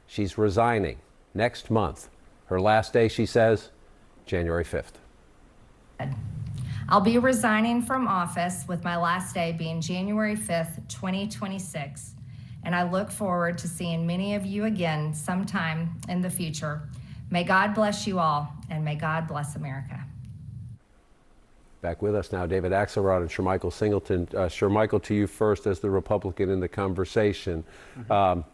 She's resigning next month. Her last day, she says, January 5th. I'll be resigning from office with my last day being January 5th, 2026. And I look forward to seeing many of you again sometime in the future. May God bless you all, and may God bless America. Back with us now, David Axelrod and Shermichael Singleton. Shermichael, to you first as the Republican in the conversation.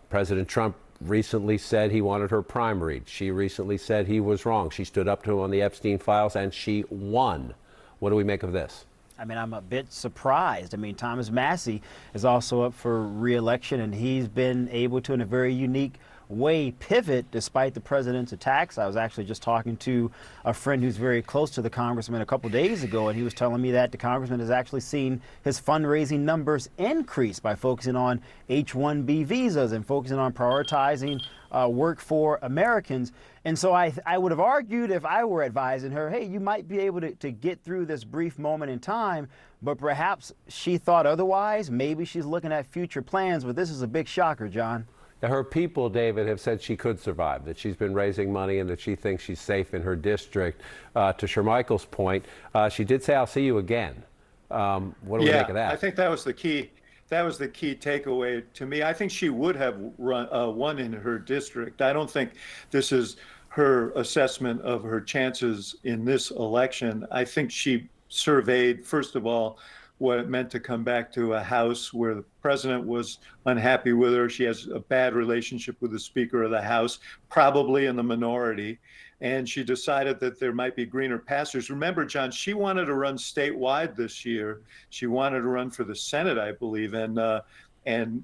President Trump recently said he wanted her primaried. She recently said he was wrong. She stood up to him on the Epstein files, and she won. What do we make of this? I mean, I'm a bit surprised. I mean, Thomas Massie is also up for re-election, and he's been able to, in a very unique way, pivot despite the president's attacks. I was actually just talking to a friend who's very close to the congressman a couple days ago, and he was telling me that the congressman has actually seen his fundraising numbers increase by focusing on H-1B visas and focusing on prioritizing work for Americans. And so I would have argued, if I were advising her, hey, you might be able to get through this brief moment in time, but perhaps she thought otherwise. Maybe she's looking at future plans, but this is a big shocker, John. Her people, David, have said she could survive, that she's been raising money and that she thinks she's safe in her district. To Shermichael's point, she did say, I'll see you again. What do we make of that? I think that was the key. That was the key takeaway to me. I think she would have won in her district. I don't think this is her assessment of her chances in this election. I think she surveyed, first of all, what it meant to come back to a House where the president was unhappy with her. She has a bad relationship with the Speaker of the House, probably in the minority. And she decided that there might be greener pastures. Remember, John, she wanted to run statewide this year. She wanted to run for the Senate, I believe. And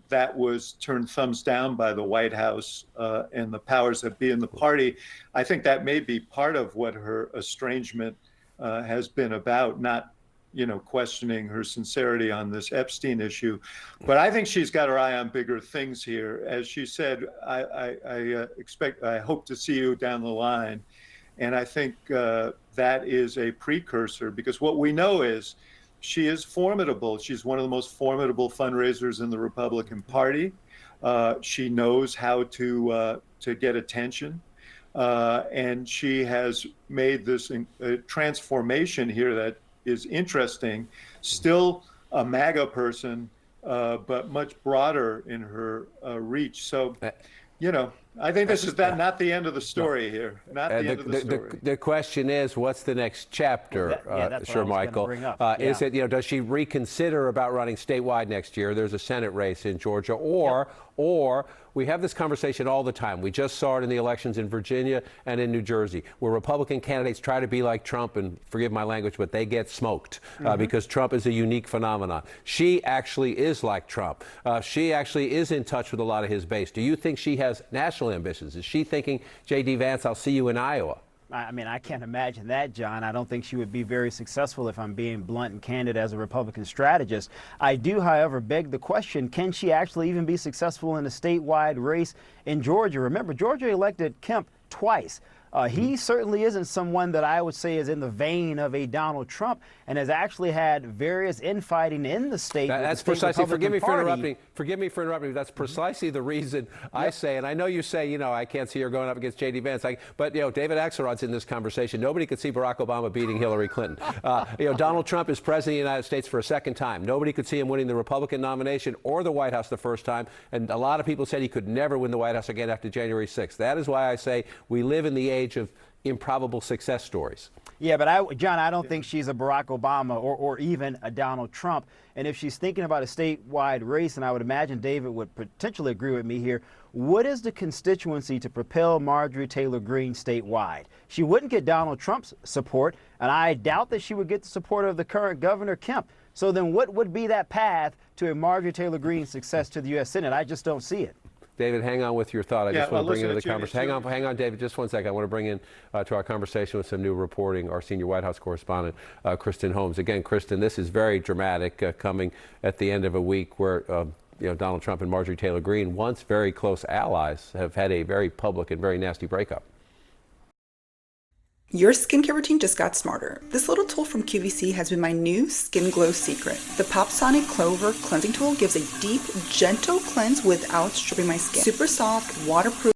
that was turned thumbs down by the White House and the powers that be in the party. I think that may be part of what her estrangement has been about, not questioning her sincerity on this Epstein issue. But I think she's got her eye on bigger things here. As she said, I hope to see you down the line. And I think that is a precursor, because what we know is she is formidable. She's one of the most formidable fundraisers in the Republican Party. She knows how to get attention. And she has made this transformation here that is interesting, still a MAGA person, but much broader in her reach. So, I think this is not the end of the story here. Not the end of the story. The question is, what's the next chapter, Shermichael? Is it, does she reconsider about running statewide next year? There's a Senate race in Georgia, or we have this conversation all the time. We just saw it in the elections in Virginia and in New Jersey, where Republican candidates try to be like Trump, and forgive my language, but they get smoked because Trump is a unique phenomenon. She actually is like Trump. She actually is in touch with a lot of his base. Do you think she has national ambitions? Is she thinking, J.D. Vance, I'll see you in Iowa? I mean, I can't imagine that, John. I don't think she would be very successful, if I'm being blunt and candid, as a Republican strategist. I do, however, beg the question, can she actually even be successful in a statewide race in Georgia? Remember, Georgia elected Kemp twice. He certainly isn't someone that I would say is in the vein of a Donald Trump, and has actually had various infighting in the state. That's precisely. Forgive me for interrupting. Forgive me for interrupting. That's precisely the reason I say, and I know you say, I can't see her going up against J.D. Vance. But David Axelrod's in this conversation. Nobody could see Barack Obama beating Hillary Clinton. Donald Trump is president of the United States for a second time. Nobody could see him winning the Republican nomination or the White House the first time. And a lot of people said he could never win the White House again after January 6th. That is why I say we live in the age of improbable success stories. Yeah, but John, I don't think she's a Barack Obama or even a Donald Trump. And if she's thinking about a statewide race, and I would imagine David would potentially agree with me here, what is the constituency to propel Marjorie Taylor Greene statewide? She wouldn't get Donald Trump's support, and I doubt that she would get the support of the current Governor Kemp. So then what would be that path to a Marjorie Taylor Greene success to the U.S. Senate? I just don't see it. David, hang on with your thought. I just want to bring into the conversation. Hang on, David, just one second. I want to bring in to our conversation with some new reporting our senior White House correspondent, Kristen Holmes. Again, Kristen, this is very dramatic, coming at the end of a week where Donald Trump and Marjorie Taylor Greene, once very close allies, have had a very public and very nasty breakup. Your skincare routine just got smarter. This little tool from QVC has been my new skin glow secret. The Popsonic Clover Cleansing Tool gives a deep, gentle cleanse without stripping my skin. Super soft, waterproof.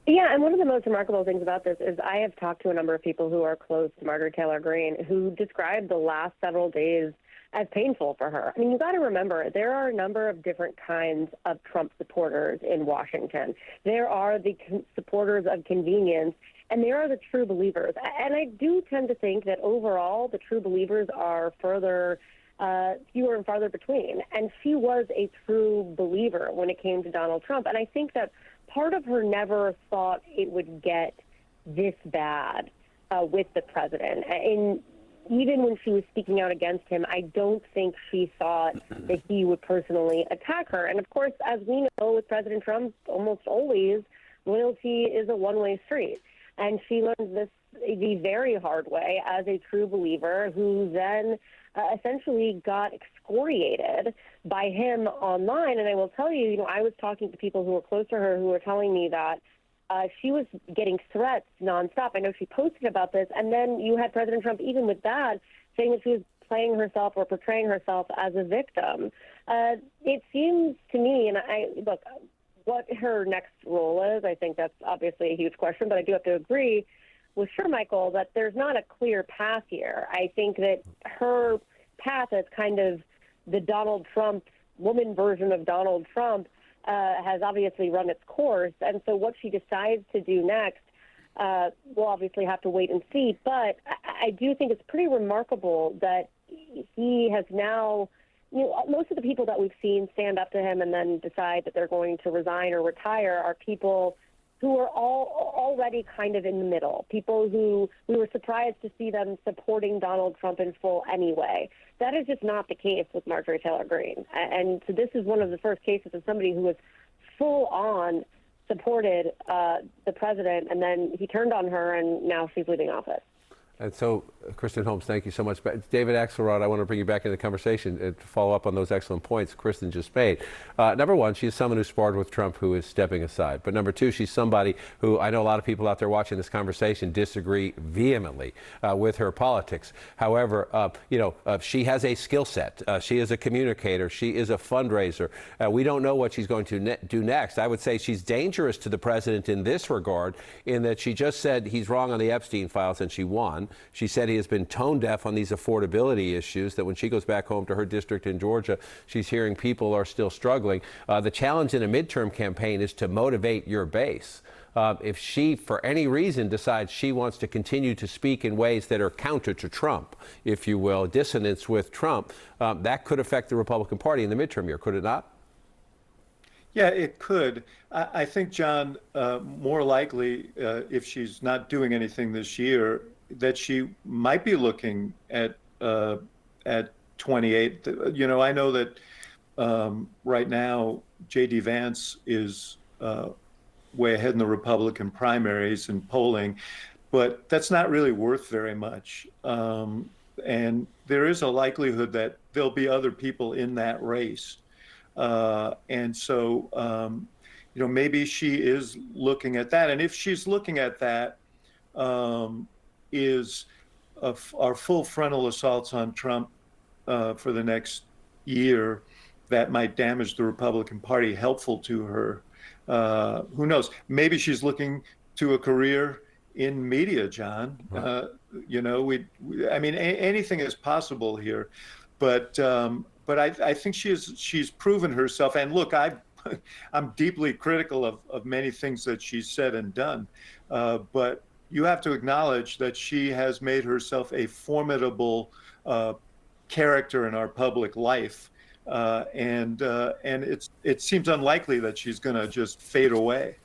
Yeah, and one of the most remarkable things about this is I have talked to a number of people who are close to Marjorie Taylor Greene who described the last several days as painful for her. I mean, you got to remember, there are a number of different kinds of Trump supporters in Washington. There are the supporters of convenience, and there are the true believers. And I do tend to think that overall, the true believers are fewer and farther between. And she was a true believer when it came to Donald Trump. And I think that part of her never thought it would get this bad with the president. And even when she was speaking out against him, I don't think she thought that he would personally attack her. And of course, as we know with President Trump, almost always loyalty is a one-way street. And she learned this the very hard way as a true believer who then essentially got excoriated by him online. And I will tell you, I was talking to people who were close to her who were telling me that she was getting threats nonstop. I know she posted about this. And then you had President Trump, even with that, saying that she was playing herself or portraying herself as a victim. It seems to me, and look, what her next role is, I think that's obviously a huge question, but I do have to agree with Michael, that there's not a clear path here. I think that her path as kind of the Donald Trump, woman version of Donald Trump, has obviously run its course. And so what she decides to do next, we'll obviously have to wait and see. But I do think it's pretty remarkable that he has now, most of the people that we've seen stand up to him and then decide that they're going to resign or retire are people who are all already kind of in the middle, people who we were surprised to see them supporting Donald Trump in full anyway. That is just not the case with Marjorie Taylor Greene. And so this is one of the first cases of somebody who was full on supported the president, and then he turned on her, and now she's leaving office. And so, Kristen Holmes, thank you so much. David Axelrod, I want to bring you back into the conversation to follow up on those excellent points Kristen just made. Number one, she's someone who sparred with Trump who is stepping aside. But number two, she's somebody who I know a lot of people out there watching this conversation disagree vehemently with her politics. However, she has a skill set. She is a communicator. She is a fundraiser. We don't know what she's going to do next. I would say she's dangerous to the president in this regard, in that she just said he's wrong on the Epstein files and she won. She said he has been tone deaf on these affordability issues, that when she goes back home to her district in Georgia, she's hearing people are still struggling. The challenge in a midterm campaign is to motivate your base. If she, for any reason, decides she wants to continue to speak in ways that are counter to Trump, if you will, dissonance with Trump, that could affect the Republican Party in the midterm year, could it not? Yeah, it could. I think, John, more likely, if she's not doing anything this year, that she might be looking at 28. I know that right now J.D. Vance is way ahead in the Republican primaries and polling, but that's not really worth very much. And there is a likelihood that there'll be other people in that race. And so, maybe she is looking at that. And if she's looking at that, is our full frontal assaults on Trump for the next year that might damage the Republican Party helpful to her? Who knows? Maybe she's looking to a career in media, John. Right. Anything is possible here, but I think she's proven herself. And look, I'm deeply critical of many things that she's said and done, but you have to acknowledge that she has made herself a formidable character in our public life, and it seems unlikely that she's going to just fade away.